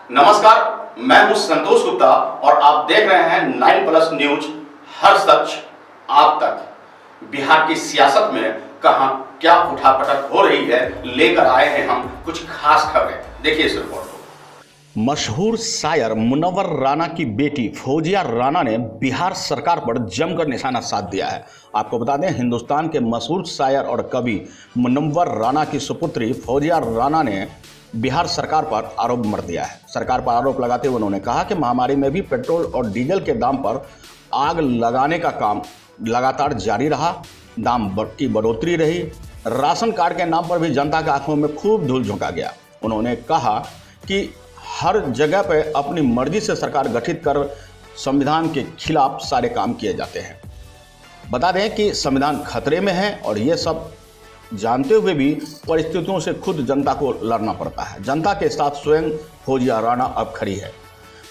नमस्कार, मैं हूं संतोष गुप्ता और आप देख रहे हैं 9+ न्यूज। हर सच आप तक। बिहार की सियासत में कहां क्या उठापटक हो रही है, लेकर आए हैं हम कुछ खास खबरें। देखिए इस रिपोर्ट को। मशहूर शायर मुनव्वर राना की बेटी फौजिया राना ने बिहार सरकार पर जमकर निशाना साध दिया है। आपको बता दें, हिंदुस्तान के मशहूर शायर और कवि मुनव्वर राना की सुपुत्री फौजिया राना ने बिहार सरकार पर आरोप मर दिया है। सरकार पर आरोप लगाते हुए उन्होंने कहा कि महामारी में भी पेट्रोल और डीजल के दाम पर आग लगाने का काम लगातार जारी रहा, दाम की बढ़ोतरी रही, राशन कार्ड के नाम पर भी जनता के आंखों में खूब धूल झोंका गया। उन्होंने कहा कि हर जगह पर अपनी मर्जी से सरकार गठित कर संविधान के खिलाफ सारे काम किए जाते हैं। बता दें कि संविधान खतरे में है और ये सब जानते हुए भी परिस्थितियों से खुद जनता को लड़ना पड़ता है। जनता के साथ स्वयं फौजिया राना अब खड़ी है।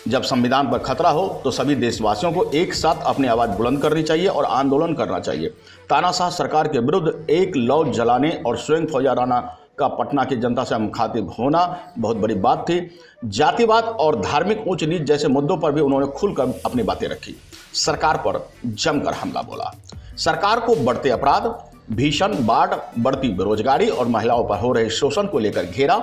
जब संविधान पर खतरा हो तो सभी देशवासियों को एक साथ अपनी आवाज़ बुलंद करनी चाहिए और आंदोलन करना चाहिए। तानाशाह सरकार के विरुद्ध एक लौ जलाने और स्वयं फौजिया राना का पटना की जनता से मुखातिब होना बहुत बड़ी बात थी। जातिवाद और धार्मिक ऊंच नीच जैसे मुद्दों पर भी उन्होंने खुलकर अपनी बातें रखी। सरकार पर जमकर हमला बोला। सरकार को बढ़ते अपराध, भीषण बाढ़, बढ़ती बेरोजगारी और महिलाओं पर हो रहे शोषण को लेकर घेरा,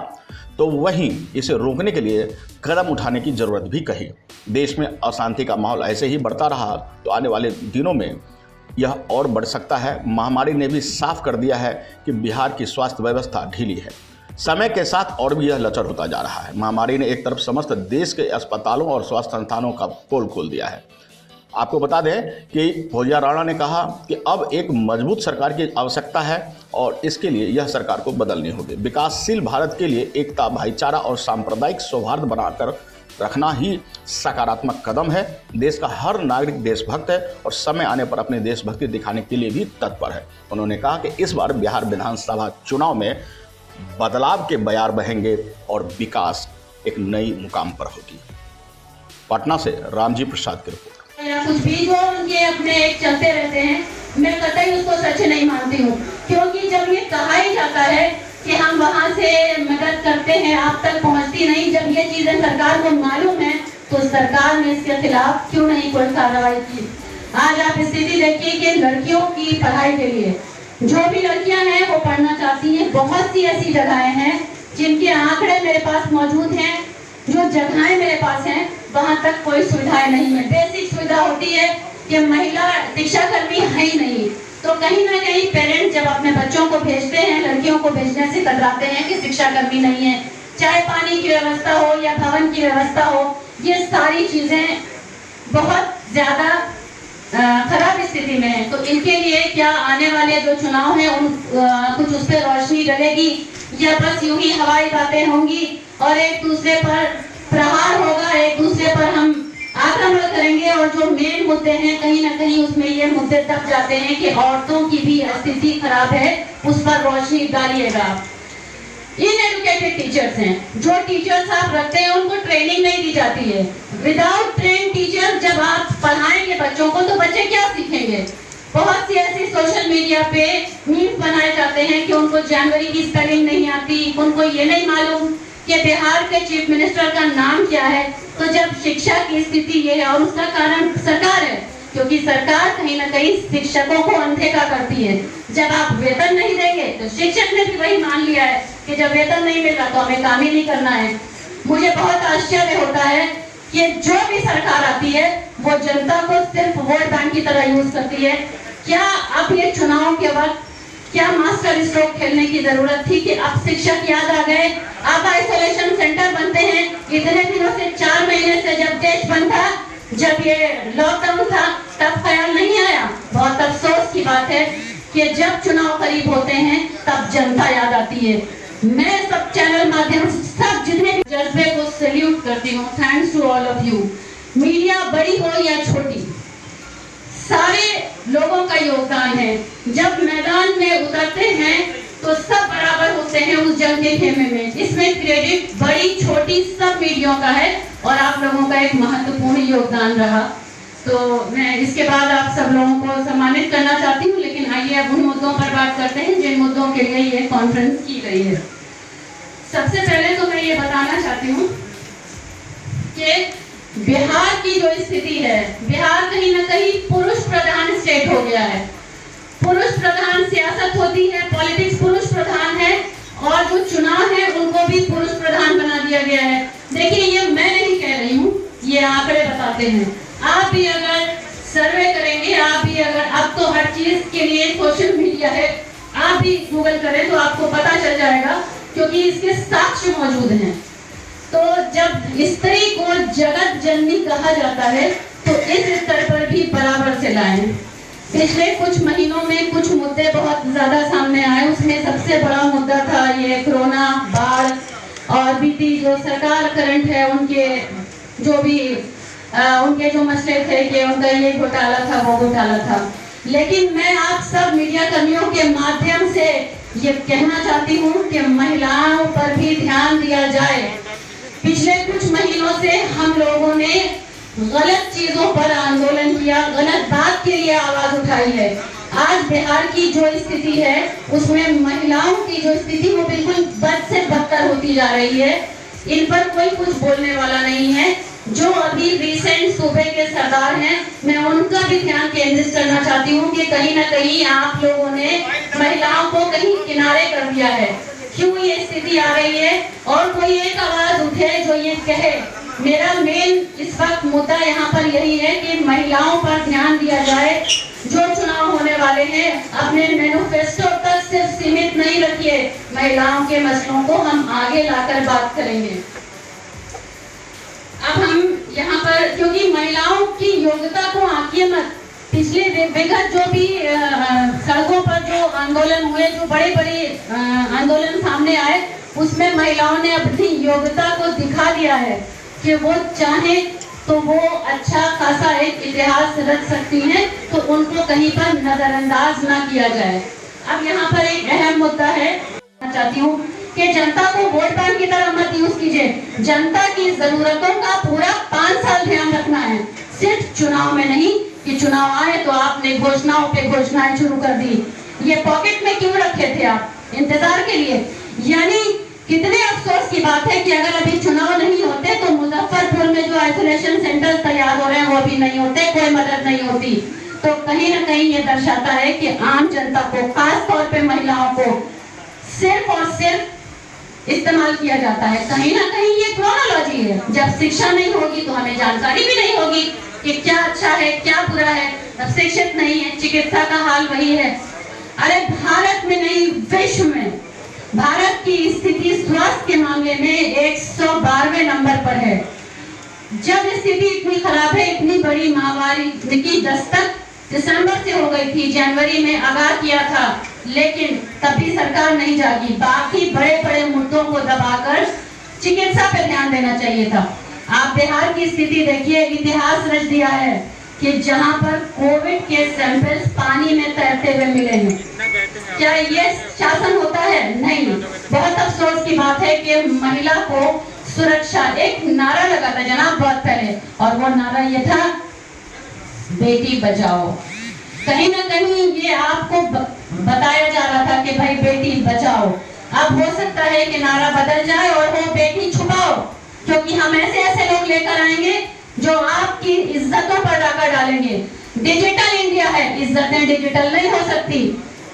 तो वहीं इसे रोकने के लिए कदम उठाने की जरूरत भी कही। देश में अशांति का माहौल ऐसे ही बढ़ता रहा तो आने वाले दिनों में यह और बढ़ सकता है। महामारी ने भी साफ कर दिया है कि बिहार की स्वास्थ्य व्यवस्था ढीली है। समय के साथ और भी यह लचर होता जा रहा है। महामारी ने एक तरफ समस्त देश के अस्पतालों और स्वास्थ्य संस्थानों का पोल खोल दिया है। आपको बता दें कि फौजिया राणा ने कहा कि अब एक मजबूत सरकार की आवश्यकता है और इसके लिए यह सरकार को बदलनी होगी। विकासशील भारत के लिए एकता, भाईचारा और सांप्रदायिक सौहार्द बनाकर रखना ही सकारात्मक कदम है। देश का हर नागरिक देशभक्त है और समय आने पर अपनी देशभक्ति दिखाने के लिए भी तत्पर है। उन्होंने कहा कि इस बार बिहार विधानसभा चुनाव में बदलाव के बयार बहेंगे और विकास एक नई मुकाम पर होगी। पटना से रामजी प्रसाद की रिपोर्ट। कुछ भी जो उनके अपने एक चलते रहते हैं, मैं कतई उसको सच नहीं मानती हूँ, क्योंकि जब ये कहा ही जाता है कि हम वहाँ से मदद करते हैं, आप तक पहुँचती नहीं, जब ये चीजें सरकार को मालूम है तो सरकार ने इसके खिलाफ क्यों नहीं कोई कार्रवाई की। आज आप स्थिति देखिए कि लड़कियों की पढ़ाई के लिए जो भी लड़कियां हैं वो पढ़ना चाहती हैं, बहुत सी ऐसी जगहें हैं जिनके आंकड़े मेरे पास मौजूद हैं, जो जगहें मेरे पास हैं वहां तक कोई सुविधाएं नहीं है। बेसिक सुविधा होती है कि महिला शिक्षा कर्मी है ही नहीं, तो कहीं ना कहीं पेरेंट्स जब अपने बच्चों को भेजते हैं, लड़कियों को भेजने से कतराते हैं कि शिक्षा कर्मी नहीं है। चाहे पानी की व्यवस्था हो या भवन की व्यवस्था हो, ये सारी चीजें बहुत ज्यादा खराब स्थिति में है। तो इनके लिए क्या आने वाले जो चुनाव है कुछ उस पर रोशनी डलेगी या बस यूं ही हवाई बातें होंगी और एक दूसरे पर प्रहार होगा, एक दूसरे पर हम आक्रमण करेंगे और जो मेन मुद्दे हैं कहीं ना कहीं उसमें ये मुद्दे दब जाते हैं कि औरतों की भी स्थिति खराब है, उस पर रोशनी डालिएगा। इनएडुकेटेड टीचर्स हैं, जो टीचर्स आप रखते हैं उनको ट्रेनिंग नहीं दी जाती है। विदाउट ट्रेन टीचर जब आप पढ़ाएंगे बच्चों को तो बच्चे क्या सीखेंगे। बहुत सी ऐसी सोशल मीडिया पे मीम्स बनाए जाते हैं कि उनको जनवरी की स्पेलिंग नहीं आती, उनको ये नहीं मालूम कि बिहार के चीफ मिनिस्टर का नाम क्या है। तो जब शिक्षा की स्थिति ये है और उसका कारण सरकार है, क्योंकि सरकार कहीं ना कहीं शिक्षकों को अनदेखा करती है। जब आप वेतन नहीं देंगे तो शिक्षक ने भी वही मान लिया है कि जब वेतन नहीं मिल रहा तो हमें काम ही नहीं करना है। मुझे बहुत आश्चर्य होता है कि जो भी सरकार आती है वो जनता को सिर्फ वोट बैंक की तरह यूज करती है। क्या अब ये चुनाव के वक्त क्या मास्टर स्ट्रोक खेलने की जरूरत थी कि अब शिक्षक याद आ गए, अब आइसोलेशन सेंटर बनते हैं। इतने दिनों से 4 महीने से जब देश बंद था, जब ये लॉकडाउन था, तब ख्याल नहीं आया। बहुत अफसोस की बात है कि जब चुनाव करीब होते हैं तब जनता याद आती है। मैं सब चैनल माध्यम सब जितने भी जज्बे को सैल्यूट करती हूँ। Thanks to all of you. Media बड़ी हो या छोटी, सारे लोगों का योगदान है। जब मैदान में उतरते हैं तो सब बराबर होते हैं उस जंग के खेमे में। इसमें क्रेडिट बड़ी छोटी सब मीडिया का है और आप लोगों का एक महत्वपूर्ण योगदान रहा। तो मैं इसके बाद आप सब लोगों को सम्मानित करना चाहती हूँ, लेकिन आइए अब उन मुद्दों पर बात करते हैं जिन मुद्दों के लिए ये कॉन्फ्रेंस की गई है। सबसे पहले तो मैं ये बताना चाहती हूँ बिहार की जो स्थिति है, बिहार कहीं ना कहीं पुरुष प्रधान स्टेट हो गया है। पुरुष प्रधान सियासत होती है, पॉलिटिक्स पुरुष प्रधान है, और जो चुनाव है उनको भी पुरुष प्रधान बना दिया गया है। देखिए, ये मैं नहीं कह रही हूँ, ये आंकड़े बताते हैं। आप भी अगर सर्वे करेंगे, आप भी अगर, अब तो हर चीज के लिए सोशल मीडिया है, आप भी गूगल करें तो आपको पता चल जाएगा, क्योंकि इसके साक्ष्य मौजूद हैं। तो जब स्त्री को जगत जननी कहा जाता है तो इस स्तर पर भी बराबर से लाएं। पिछले कुछ महीनों में कुछ मुद्दे बहुत ज्यादा सामने आए, उसमें सबसे बड़ा मुद्दा था ये कोरोना, बाढ़ और बीती जो सरकार करंट है उनके जो भी उनके जो मसले थे कि उनका ये घोटाला था, वो घोटाला था। लेकिन मैं आप सब मीडिया कर्मियों के माध्यम से ये कहना चाहती हूँ कि महिलाओं पर भी ध्यान दिया जाए। पिछले कुछ महीनों से हम लोगों ने गलत चीजों पर आंदोलन किया, गलत बात के लिए आवाज उठाई है। आज बिहार की जो स्थिति है उसमें महिलाओं की जो स्थिति वो बिल्कुल बद से बदतर होती जा रही है। इन पर कोई कुछ बोलने वाला नहीं है। जो अभी रिसेंट सूबे के सरदार हैं, मैं उनका भी ध्यान केंद्रित करना चाहती हूँ कि कहीं ना कहीं आप लोगों ने महिलाओं को कहीं किनारे कर दिया है। क्यों ये स्थिति आ रही है? और कोई एक आवाज उठे जो ये कहे। मेरा मेन इस वक्त मुद्दा यहाँ पर यही है कि महिलाओं पर ध्यान दिया जाए। जो चुनाव होने वाले हैं अपने मैनिफेस्टो तक सिर्फ सीमित नहीं रखिए, महिलाओं के मसलों को हम आगे लाकर बात करेंगे। अब हम यहाँ पर, क्योंकि महिलाओं की योग्यता को आंकिए मत, पिछले विगत जो भी सड़कों पर जो आंदोलन हुए, जो बड़े बड़े आंदोलन सामने आए, उसमें महिलाओं ने अपनी योग्यता को दिखा दिया है कि वो चाहे तो वो अच्छा खासा एक इतिहास रच सकती हैं, तो उनको कहीं पर नजरअंदाज ना किया जाए। अब यहाँ पर एक अहम मुद्दा है, चाहती हूँ कि जनता को वोट बैंक की तरह मत यूज कीजिए। जनता की जरूरतों का पूरा 5 साल ध्यान रखना है, सिर्फ चुनाव में नहीं कि चुनाव आए तो आपने घोषणाओं पे घोषणाएं शुरू कर दी। ये पॉकेट में क्यों रखे थे आप? इंतजार के लिए। यानी कितने अफसोस की बात है कि अगर अभी चुनाव नहीं होते तो मुजफ्फरपुर में जो आइसोलेशन सेंटर तैयार हो रहे हैं वो भी नहीं होते, कोई मदद नहीं होती। तो कहीं ना कहीं ये दर्शाता है कि आम जनता को, खास तौर पे महिलाओं को सिर्फ और सिर्फ इस्तेमाल किया जाता है। कहीं ना कहीं ये क्रोनोलॉजी है। जब शिक्षा नहीं होगी तो हमें जानकारी भी नहीं होगी कि क्या अच्छा है क्या बुरा है। तब शिक्षित नहीं है, चिकित्सा का हाल वही है। अरे भारत में नहीं, विश्व में भारत की स्थिति स्वास्थ्य के मामले में 112वें नंबर पर है। जब स्थिति इतनी खराब है, इतनी बड़ी महामारी की दस्तक दिसंबर से हो गई थी, जनवरी में आगाह किया था, लेकिन तभी सरकार नहीं जागी। बाकी बड़े बड़े मुद्दों को दबाकर चिकित्सा पे ध्यान देना चाहिए था। आप बिहार की स्थिति देखिए, इतिहास रच दिया है कि जहां पर कोविड के सैंपल्स पानी में तैरते हुए मिले हैं। क्या ये शासन होता है? नहीं। बहुत अफसोस की बात है कि महिला को सुरक्षा, एक नारा लगा था जनाब बहुत पहले, और वो नारा ये था, बेटी बचाओ। कहीं ना कहीं ये आपको बताया जा रहा था कि भाई बेटी बचाओ। अब हो सकता है कि नारा बदल जाए और वो बेटी छुपाओ, क्योंकि हम ऐसे लोग लेकर आएंगे जो आपकी इज्जतों पर डाका डालेंगे। डिजिटल इंडिया है, इज्जतें डिजिटल नहीं हो सकती।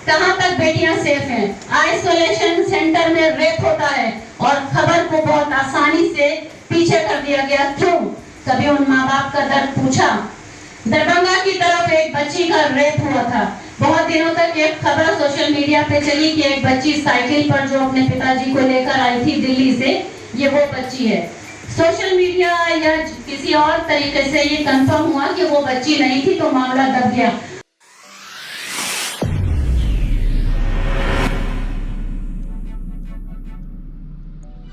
कहां तक बेटियां सेफ हैं? आइसोलेशन सेंटर में रेप होता है और खबर को बहुत आसानी से पीछे कर दिया गया। क्यों? कभी उन माँ बाप का दर्द पूछा? दरभंगा की तरफ एक बच्ची का रेप हुआ था। बहुत दिनों तक एक खबर सोशल मीडिया पे चली कि एक बच्ची साइकिल पर जो अपने पिताजी को लेकर आई थी दिल्ली से, ये वो बच्ची है। सोशल मीडिया या किसी और तरीके से ये कंफर्म हुआ कि वो बच्ची नहीं थी, तो मामला दब गया।